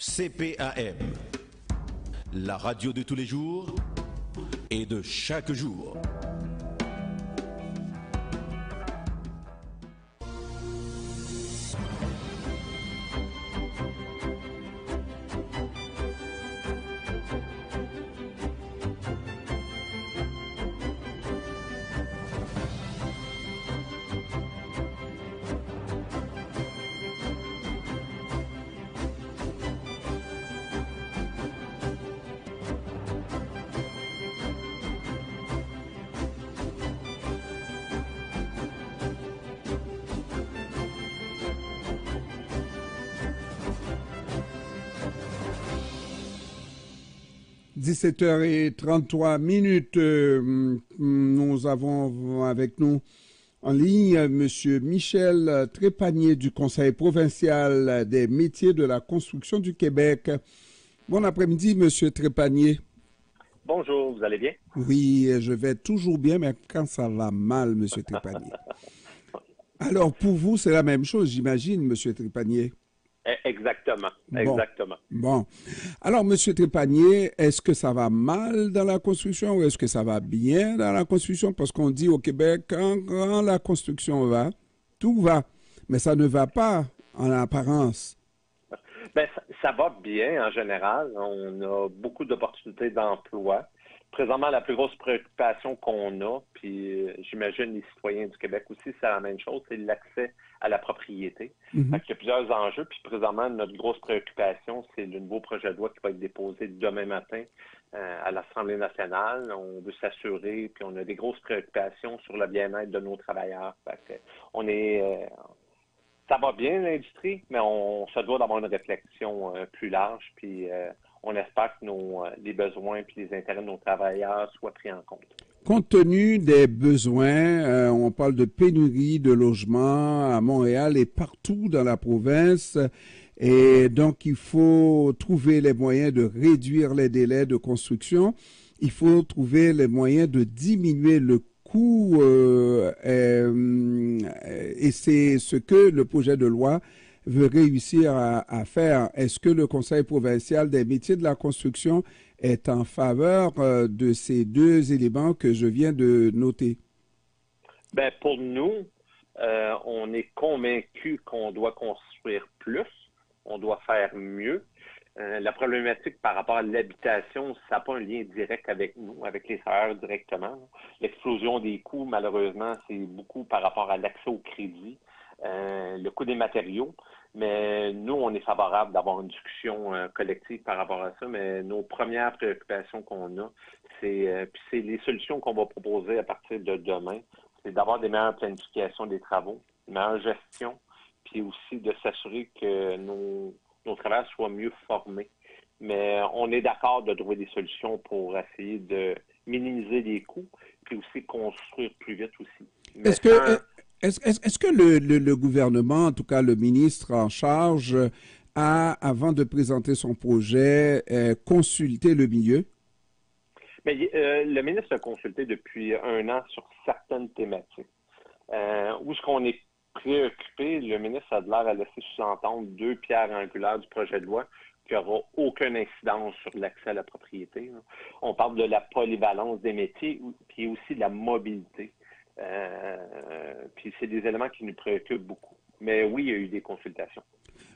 CPAM, la radio de tous les jours et de chaque jour. – 17h33. Nous avons avec nous en ligne M. Michel Trépanier du Conseil provincial des métiers de la construction du Québec. Bon après-midi, M. Trépanier. Bonjour, vous allez bien? Oui, je vais toujours bien, mais quand ça va mal, M. Trépanier. Alors, pour vous, c'est la même chose, j'imagine, M. Trépanier. Exactement, exactement. Bon. Alors, M. Trépanier, est-ce que ça va mal dans la construction ou est-ce que ça va bien dans la construction? Parce qu'on dit au Québec, quand la construction va, tout va. Mais ça ne va pas en apparence. Ben, ça va bien en général. On a beaucoup d'opportunités d'emploi. Présentement, la plus grosse préoccupation qu'on a, puis j'imagine les citoyens du Québec aussi, c'est la même chose, c'est l'accès à la propriété. Il y a plusieurs enjeux, puis présentement, notre grosse préoccupation, c'est le nouveau projet de loi qui va être déposé demain matin à l'Assemblée nationale. On veut s'assurer, puis on a des grosses préoccupations sur le bien-être de nos travailleurs. Fait que ça va bien l'industrie, mais on se doit d'avoir une réflexion plus large, puis on espère que les besoins et les intérêts de nos travailleurs soient pris en compte. Compte tenu des besoins, on parle de pénurie de logements à Montréal et partout dans la province. Et donc, il faut trouver les moyens de réduire les délais de construction. Il faut trouver les moyens de diminuer le coût. Et c'est ce que le projet de loi veut réussir à faire. Est-ce que le Conseil provincial des métiers de la construction est en faveur de ces deux éléments que je viens de noter? Bien, pour nous, on est convaincus qu'on doit construire plus, on doit faire mieux. La problématique par rapport à l'habitation, ça n'a pas un lien direct avec nous, avec les travailleurs directement. L'explosion des coûts, malheureusement, c'est beaucoup par rapport à l'accès au crédit, le coût des matériaux. Mais nous, on est favorable d'avoir une discussion collective par rapport à ça. Mais nos premières préoccupations qu'on a, c'est les solutions qu'on va proposer à partir de demain, c'est d'avoir des meilleures planifications des travaux, une meilleure gestion, puis aussi de s'assurer que nos travailleurs soient mieux formés. Mais on est d'accord de trouver des solutions pour essayer de minimiser les coûts, puis aussi construire plus vite aussi. Est-ce que le gouvernement, en tout cas le ministre en charge, a, avant de présenter son projet, consulté le milieu? Mais le ministre a consulté depuis 1 an sur certaines thématiques. Où est-ce qu'on est préoccupé, le ministre a de l'air à laisser sous-entendre 2 pierres angulaires du projet de loi qui n'aura aucune incidence sur l'accès à la propriété. On parle de la polyvalence des métiers, puis aussi de la mobilité. Puis c'est des éléments qui nous préoccupent beaucoup. Mais oui, il y a eu des consultations.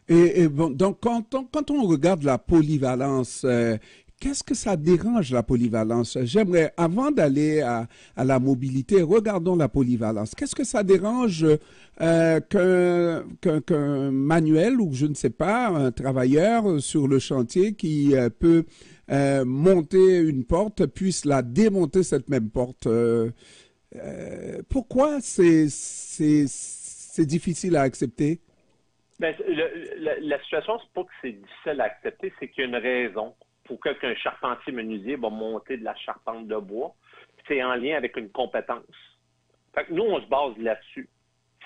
Et bon, donc, quand on regarde la polyvalence, qu'est-ce que ça dérange, la polyvalence? J'aimerais, avant d'aller à la mobilité, regardons la polyvalence. Qu'est-ce que ça dérange qu'un manuel ou, je ne sais pas, un travailleur sur le chantier qui peut monter une porte puisse la démonter, cette même porte? Pourquoi c'est difficile à accepter? Bien, la situation, c'est pas que c'est difficile à accepter, c'est qu'il y a une raison. Pourquoi qu'un charpentier menuisier va monter de la charpente de bois? C'est en lien avec une compétence. Fait que nous, on se base là-dessus.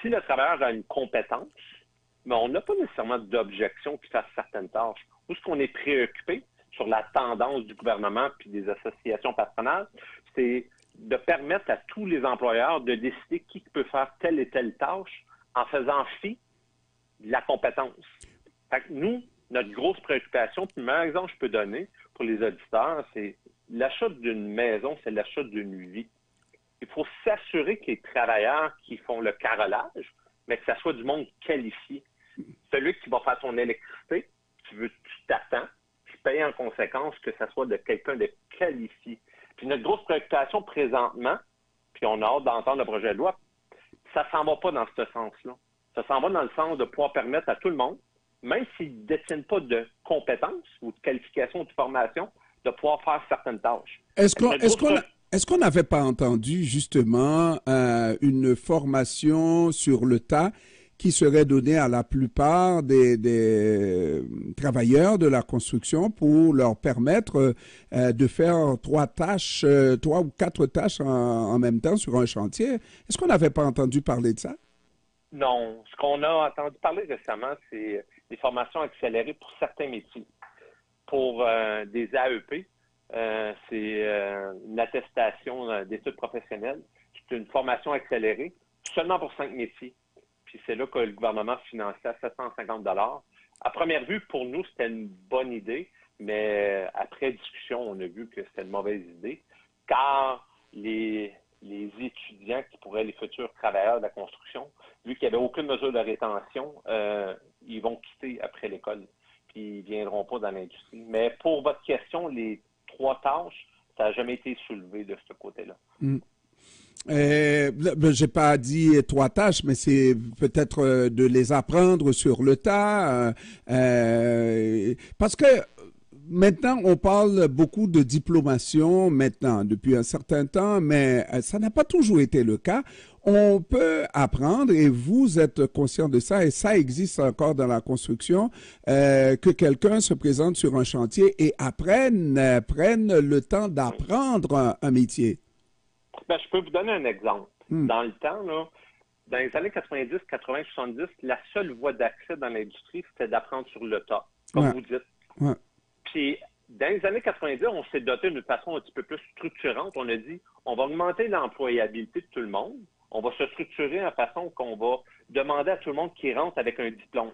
Si le travailleur a une compétence, mais on n'a pas nécessairement d'objection qu'il fasse certaines tâches. Où est-ce qu'on est préoccupé sur la tendance du gouvernement puis des associations patronales, c'est de permettre à tous les employeurs de décider qui peut faire telle et telle tâche en faisant fi de la compétence. Fait que nous, Notre grosse préoccupation, puis le meilleur exemple que je peux donner pour les auditeurs, c'est l'achat d'une maison, c'est l'achat d'une vie. Il faut s'assurer que les travailleurs qui font le carrelage, mais que ça soit du monde qualifié. Celui qui va faire ton électricité, tu t'attends, tu payes en conséquence que ça soit de quelqu'un de qualifié. Puis notre grosse préoccupation présentement, puis on a hâte d'entendre le projet de loi, ça s'en va pas dans ce sens-là. Ça s'en va dans le sens de pouvoir permettre à tout le monde, même s'ils ne détiennent pas de compétences ou de qualifications ou de formation, de pouvoir faire certaines tâches. Est-ce qu'on n'avait pas entendu justement une formation sur le tas qui serait donnée à la plupart des travailleurs de la construction pour leur permettre de faire 3 ou 4 tâches en même temps sur un chantier? Est-ce qu'on n'avait pas entendu parler de ça? Non. Ce qu'on a entendu parler récemment, c'est des formations accélérées pour certains métiers. Pour des AEP, c'est une attestation d'études professionnelles. C'est une formation accélérée seulement pour 5 métiers. Puis c'est là que le gouvernement finançait à 750 $. À première vue, pour nous, c'était une bonne idée, mais après discussion, on a vu que c'était une mauvaise idée, car les étudiants qui pourraient les futurs travailleurs de la construction, vu qu'il n'y avait aucune mesure de rétention, ils vont quitter après l'école, puis ils ne viendront pas dans l'industrie. Mais pour votre question, les 3 tâches, ça n'a jamais été soulevé de ce côté-là. J'ai pas dit 3 tâches, mais c'est peut-être de les apprendre sur le tas, parce que maintenant on parle beaucoup de diplomation maintenant depuis un certain temps, mais ça n'a pas toujours été le cas. On peut apprendre, et vous êtes conscient de ça, et ça existe encore dans la construction, que quelqu'un se présente sur un chantier et prenne le temps d'apprendre un métier. Ben, je peux vous donner un exemple. Dans le temps, là, dans les années 90, 80, 70, la seule voie d'accès dans l'industrie, c'était d'apprendre sur le tas, comme vous dites. Puis, dans les années 90, on s'est doté d'une façon un petit peu plus structurante. On a dit, on va augmenter l'employabilité de tout le monde. On va se structurer en façon qu'on va demander à tout le monde qui rentre avec un diplôme.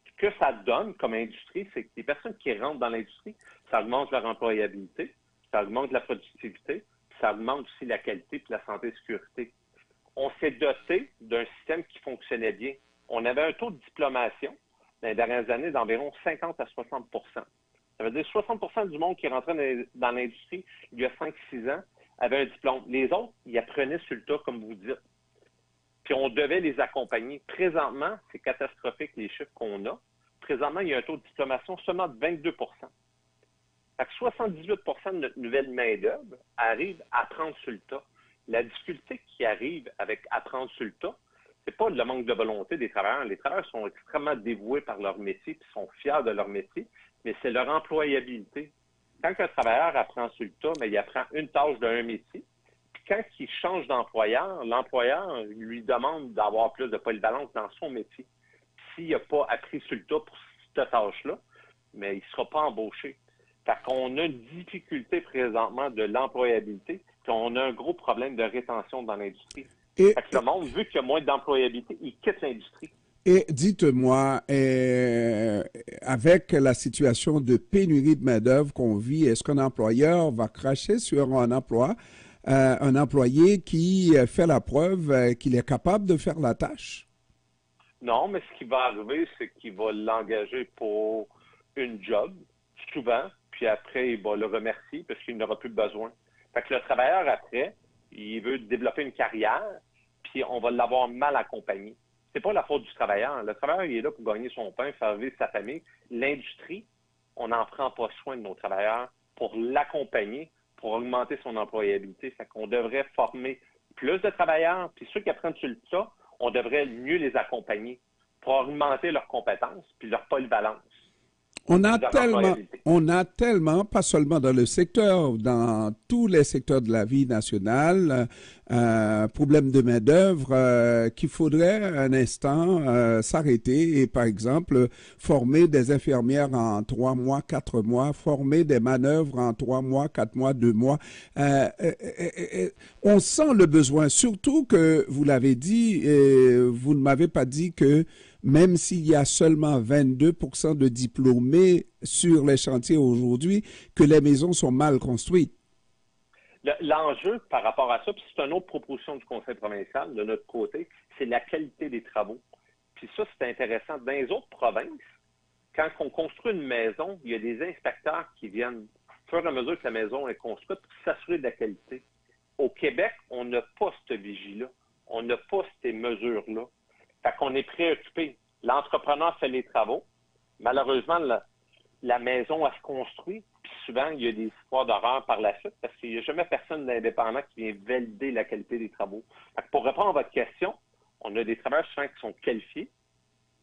Ce que ça donne comme industrie, c'est que les personnes qui rentrent dans l'industrie, ça augmente leur employabilité, ça augmente la productivité, ça augmente aussi la qualité et la santé et sécurité. On s'est doté d'un système qui fonctionnait bien. On avait un taux de diplomation dans les dernières années d'environ 50 à 60 %. Ça veut dire 60 du monde qui rentrait dans l'industrie il y a 5-6 ans avait un diplôme. Les autres, ils apprenaient sur le tas, comme vous dites. Puis on devait les accompagner. Présentement, c'est catastrophique les chiffres qu'on a. Présentement, il y a un taux de diplomation seulement de 22 %. Fait que 78 % de notre nouvelle main-d'œuvre arrive à apprendre sur le tas. La difficulté qui arrive avec apprendre sur le tas, c'est pas le manque de volonté des travailleurs. Les travailleurs sont extrêmement dévoués par leur métier et sont fiers de leur métier, mais c'est leur employabilité. Quand un travailleur apprend sur le tas, mais il apprend une tâche d'un métier, puis quand il change d'employeur, l'employeur lui demande d'avoir plus de polyvalence dans son métier. S'il n'a pas appris sur le tas pour cette tâche-là, mais il ne sera pas embauché. Fait qu'on a une difficulté présentement de l'employabilité, puis on a un gros problème de rétention dans l'industrie. Fait que le monde, vu qu'il y a moins d'employabilité, il quitte l'industrie. Et dites-moi, avec la situation de pénurie de main-d'œuvre qu'on vit, est-ce qu'un employeur va cracher sur un employé qui fait la preuve qu'il est capable de faire la tâche? Non, mais ce qui va arriver, c'est qu'il va l'engager pour une job, souvent, puis après, il va le remercier parce qu'il n'aura plus besoin. Fait que le travailleur, après, il veut développer une carrière, puis on va l'avoir mal accompagné. C'est pas la faute du travailleur. Le travailleur, il est là pour gagner son pain, faire vivre sa famille. L'industrie, on n'en prend pas soin de nos travailleurs pour l'accompagner, pour augmenter son employabilité. Fait qu'on devrait former plus de travailleurs, puis ceux qui apprennent sur le tas, on devrait mieux les accompagner pour augmenter leurs compétences puis leur polyvalence. On a tellement, pas seulement dans le secteur, dans tous les secteurs de la vie nationale, problème de main-d'œuvre, qu'il faudrait un instant s'arrêter et, par exemple, former des infirmières en 3 mois, 4 mois, former des manœuvres en 3 mois, 4 mois, 2 mois. On sent le besoin, surtout que, vous l'avez dit, vous ne m'avez pas dit que même s'il y a seulement 22% de diplômés sur les chantiers aujourd'hui, que les maisons sont mal construites. L'enjeu par rapport à ça, puis c'est une autre proposition du Conseil provincial de notre côté, c'est la qualité des travaux. Puis ça, c'est intéressant. Dans les autres provinces, quand on construit une maison, il y a des inspecteurs qui viennent, au fur et à mesure que la maison est construite, pour s'assurer de la qualité. Au Québec, on n'a pas cette vigie-là. On n'a pas ces mesures-là. Fait qu'on est préoccupé. L'entrepreneur fait les travaux. Malheureusement, la maison, elle se construit. Puis souvent, il y a des histoires d'horreur par la suite parce qu'il n'y a jamais personne d'indépendant qui vient valider la qualité des travaux. Fait que pour répondre à votre question, on a des travailleurs souvent qui sont qualifiés,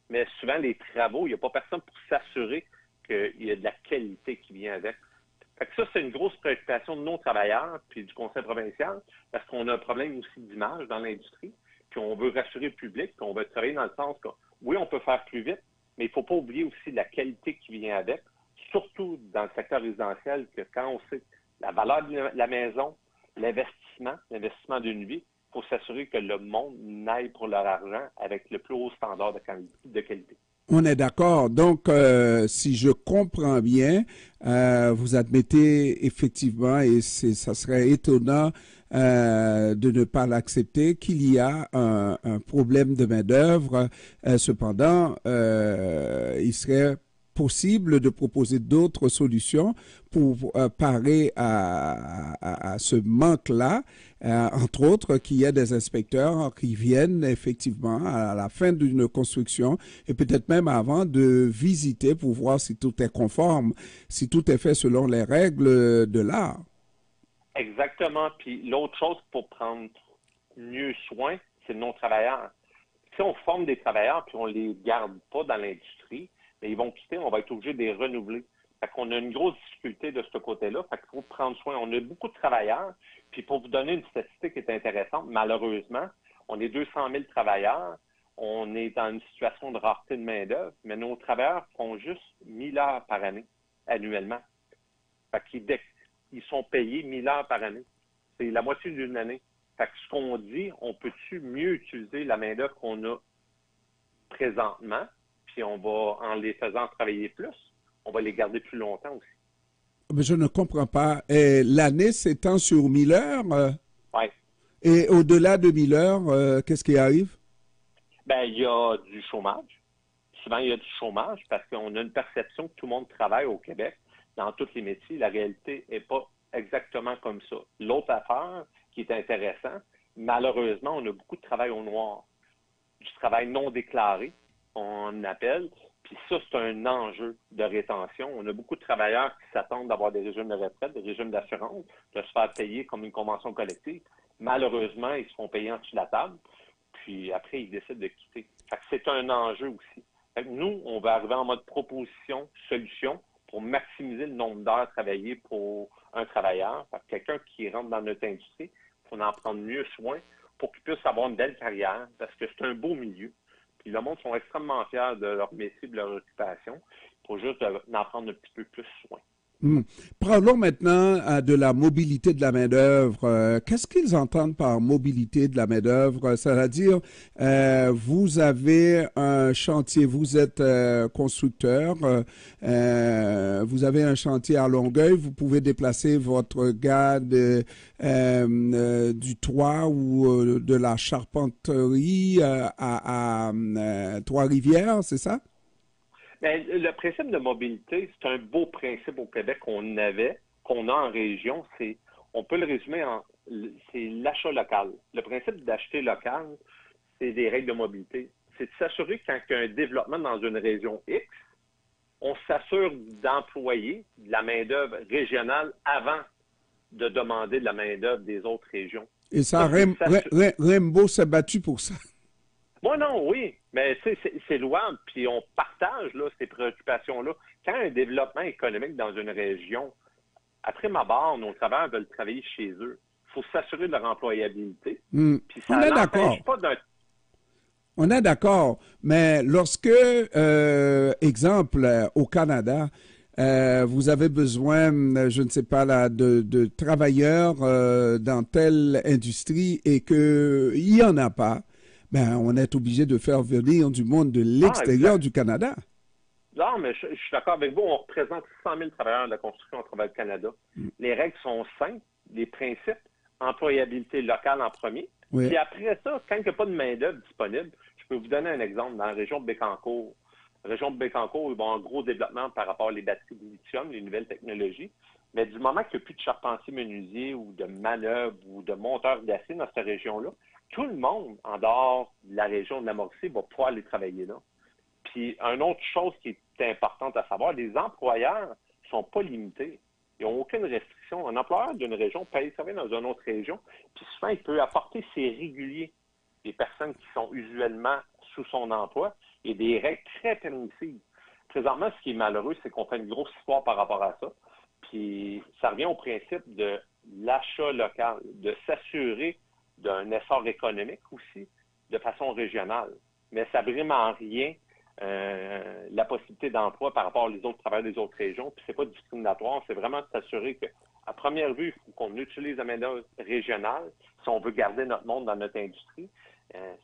mais souvent, les travaux, il n'y a pas personne pour s'assurer qu'il y a de la qualité qui vient avec. Fait que ça, c'est une grosse préoccupation de nos travailleurs puis du Conseil provincial parce qu'on a un problème aussi d'image dans l'industrie, puis on veut rassurer le public, puis on veut travailler dans le sens que, oui, on peut faire plus vite, mais il ne faut pas oublier aussi la qualité qui vient avec, surtout dans le secteur résidentiel, que quand on sait la valeur de la maison, l'investissement d'une vie, il faut s'assurer que le monde n'aille pour leur argent avec le plus haut standard de qualité. On est d'accord. Donc, si je comprends bien, vous admettez effectivement, et ça serait étonnant de ne pas l'accepter, qu'il y a un problème de main-d'œuvre. Cependant, il serait possible de proposer d'autres solutions pour parer à ce manque-là, entre autres qu'il y a des inspecteurs qui viennent effectivement à la fin d'une construction et peut-être même avant de visiter pour voir si tout est conforme, si tout est fait selon les règles de l'art. Exactement. Puis l'autre chose pour prendre mieux soin, c'est de nos travailleurs. Si on forme des travailleurs puis on les garde pas dans l'industrie, mais ils vont quitter, on va être obligé de les renouveler. Fait qu'on a une grosse difficulté de ce côté-là. Fait qu'il faut prendre soin. On a beaucoup de travailleurs. Puis pour vous donner une statistique qui est intéressante, malheureusement, on est 200 000 travailleurs. On est dans une situation de rareté de main-d'œuvre, mais nos travailleurs font juste 1000 heures par année, annuellement. Fait qu'ils sont payés 1000 heures par année. C'est la moitié d'une année. Fait que ce qu'on dit, on peut-tu mieux utiliser la main-d'œuvre qu'on a présentement? Puis on va, en les faisant travailler plus, on va les garder plus longtemps aussi. Mais je ne comprends pas. L'année s'étend sur 1000 heures? Oui. Et au-delà de 1000 heures, qu'est-ce qui arrive? Bien, il y a du chômage. Souvent, il y a du chômage parce qu'on a une perception que tout le monde travaille au Québec dans tous les métiers. La réalité n'est pas exactement comme ça. L'autre affaire qui est intéressante, malheureusement, on a beaucoup de travail au noir. Du travail non déclaré, on appelle. Puis ça, c'est un enjeu de rétention. On a beaucoup de travailleurs qui s'attendent d'avoir des régimes de retraite, des régimes d'assurance, de se faire payer comme une convention collective. Malheureusement, ils se font payer en dessous de la table. Puis après, ils décident de quitter. Fait que c'est un enjeu aussi. Fait que nous, on va arriver en mode proposition, solution, pour maximiser le nombre d'heures travaillées pour un travailleur. Fait que quelqu'un qui rentre dans notre industrie, il faut en prendre mieux soin pour qu'il puisse avoir une belle carrière, parce que c'est un beau milieu. Puis le monde sont extrêmement fiers de leur métier, de leur occupation. Il faut juste en prendre un petit peu plus soin. Parlons maintenant de la mobilité de la main-d'œuvre. Qu'est-ce qu'ils entendent par mobilité de la main-d'œuvre? C'est-à-dire, vous avez un chantier, vous êtes constructeur, vous avez un chantier à Longueuil, vous pouvez déplacer votre gars du toit ou de la charpenterie à Trois-Rivières, c'est ça? Bien, le principe de mobilité, c'est un beau principe au Québec qu'on a en région. On peut le résumer c'est l'achat local. Le principe d'acheter local, c'est des règles de mobilité. C'est de s'assurer quand il y a un développement dans une région X, on s'assure d'employer de la main-d'œuvre régionale avant de demander de la main-d'œuvre des autres régions. Et ça, Rainbow s'est battu pour ça. Moi, non, oui, mais c'est louable, puis on partage là, ces préoccupations-là. Quand un développement économique dans une région, après ma barre, nos travailleurs veulent travailler chez eux. Il faut s'assurer de leur employabilité. Puis ça on est d'accord. On est d'accord, mais lorsque, exemple, au Canada, vous avez besoin, je ne sais pas, là, de travailleurs dans telle industrie et qu'il n'y en a pas, Ben, on est obligé de faire venir du monde de l'extérieur du Canada. Non, mais je suis d'accord avec vous. On représente 100 000 travailleurs de la construction à travers le Canada. Les règles sont simples, les principes, employabilité locale en premier. Oui. Puis après ça, quand il n'y a pas de main-d'œuvre disponible, je peux vous donner un exemple. Dans la région de Bécancour, ils vont en gros développement par rapport aux batteries de lithium, les nouvelles technologies. Mais du moment qu'il n'y a plus de charpentiers menuisiers ou de manœuvres ou de monteurs d'acier dans cette région-là, tout le monde, en dehors de la région de la Mauricie, va pouvoir aller travailler là. Puis, une autre chose qui est importante à savoir, les employeurs ne sont pas limités. Ils n'ont aucune restriction. Un employeur d'une région peut aller travailler dans une autre région, puis souvent, il peut apporter ses réguliers, des personnes qui sont usuellement sous son emploi, et des règles très permissives. Présentement, ce qui est malheureux, c'est qu'on fait une grosse histoire par rapport à ça. Puis, ça revient au principe de l'achat local, de s'assurer d'un essor économique aussi, de façon régionale. Mais ça brime en rien la possibilité d'emploi par rapport aux autres travailleurs des autres régions. Puis c'est pas discriminatoire, c'est vraiment de s'assurer qu'à première vue, il faut qu'on utilise la main-d'œuvre régionale si on veut garder notre monde dans notre industrie.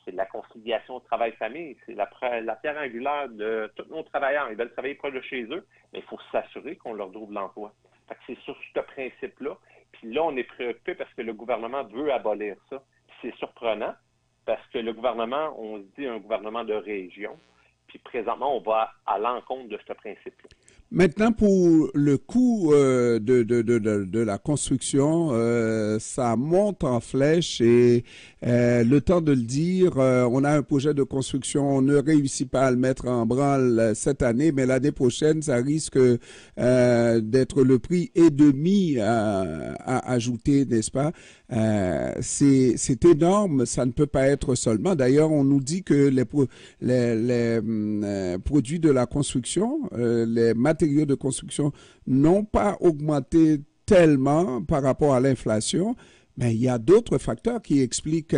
C'est de la conciliation travail-famille, c'est la pierre angulaire de tous nos travailleurs. Ils veulent travailler près de chez eux, mais il faut s'assurer qu'on leur trouve l'emploi. Fait que c'est sur ce principe-là. Puis là, on est préoccupé parce que le gouvernement veut abolir ça. Puis c'est surprenant parce que le gouvernement, on se dit un gouvernement de région. Puis présentement, on va à l'encontre de ce principe-là. Maintenant, pour le coût de la construction, ça monte en flèche et le temps de le dire, on a un projet de construction, on ne réussit pas à le mettre en branle cette année, mais l'année prochaine, ça risque d'être le prix et demi à ajouter, n'est-ce pas? C'est énorme, ça ne peut pas être seulement. D'ailleurs, on nous dit que les produits de la construction, les matériaux de construction n'ont pas augmenté tellement par rapport à l'inflation, mais il y a d'autres facteurs qui expliquent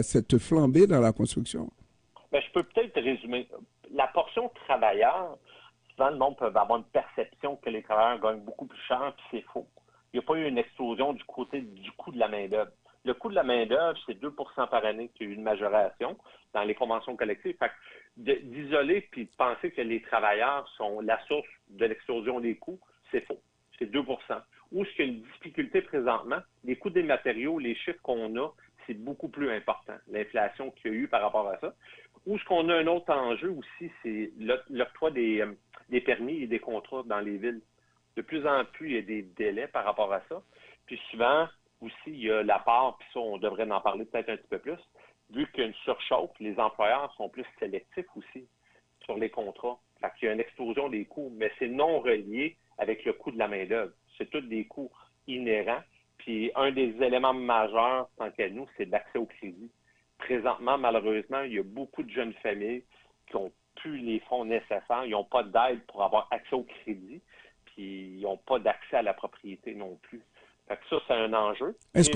cette flambée dans la construction. Bien, je peux peut-être résumer. La portion travailleur, souvent le monde peut avoir une perception que les travailleurs gagnent beaucoup plus cher, puis c'est faux. Il n'y a pas eu une explosion du côté du coût de la main-d'œuvre. Le coût de la main-d'œuvre, c'est 2 par année qu'il y a eu une majoration dans les conventions collectives. Fait que d'isoler puis de penser que les travailleurs sont la source de l'explosion des coûts, c'est faux. C'est 2 Où est-ce qu'il y a une difficulté présentement? Les coûts des matériaux, les chiffres qu'on a, c'est beaucoup plus important. L'inflation qu'il y a eu par rapport à ça. Où est-ce qu'on a un autre enjeu aussi, c'est l'octroi des permis et des contrats dans les villes. De plus en plus, il y a des délais par rapport à ça. Puis souvent, aussi, il y a la part, puis ça, on devrait en parler peut-être un petit peu plus, vu qu'il y a une surchauffe, les employeurs sont plus sélectifs aussi sur les contrats. Fait qu'il y a une explosion des coûts, mais c'est non relié avec le coût de la main-d'œuvre. C'est tous des coûts inhérents. Puis un des éléments majeurs, tant qu'à nous, c'est l'accès au crédit. Présentement, malheureusement, il y a beaucoup de jeunes familles qui n'ont plus les fonds nécessaires, ils n'ont pas d'aide pour avoir accès au crédit, puis ils n'ont pas d'accès à la propriété non plus. Fait que ça, c'est un enjeu. Est-ce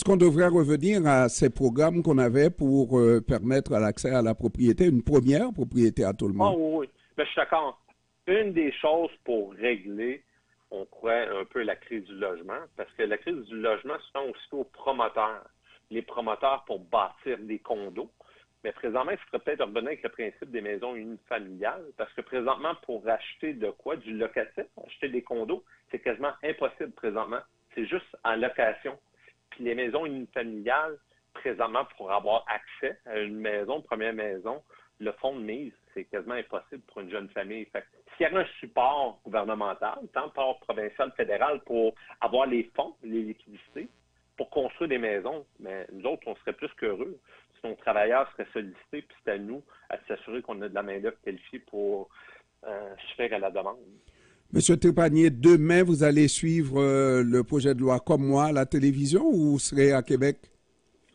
qu'on devrait revenir à ces programmes qu'on avait pour permettre l'accès à la propriété, une première propriété à tout le monde? Ah oui. Ben, je suis d'accord. Une des choses pour régler, on croit un peu la crise du logement, parce que la crise du logement se fait aussi aux promoteurs. Les promoteurs pour bâtir des condos. Mais présentement, il faudrait peut-être revenir avec le principe des maisons unifamiliales, parce que présentement, pour acheter de quoi? Du locatif, acheter des condos, c'est quasiment impossible présentement. C'est juste en location. Puis les maisons unifamiliales, présentement, pour avoir accès à une maison, première maison, le fonds de mise, c'est quasiment impossible pour une jeune famille. Fait que s'il y avait un support gouvernemental, tant par provincial, fédéral, pour avoir les fonds, les liquidités, pour construire des maisons, mais nous autres, on serait plus qu'heureux. Si nos travailleurs seraient sollicités, puis c'est à nous à s'assurer qu'on a de la main-d'œuvre qualifiée pour suffire à la demande. Monsieur Trépanier, demain, vous allez suivre le projet de loi comme moi à la télévision ou vous serez à Québec?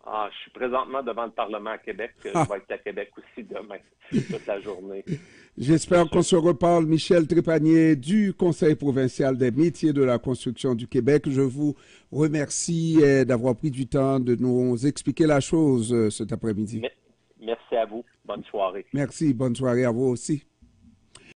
Ah, je suis présentement devant le Parlement à Québec. Je vais être à Québec aussi demain, toute la journée. J'espère qu'on se reparle. Michel Trépanier du Conseil provincial des métiers de la construction du Québec. Je vous remercie d'avoir pris du temps de nous expliquer la chose cet après-midi. Merci à vous. Bonne soirée. Merci. Bonne soirée à vous aussi.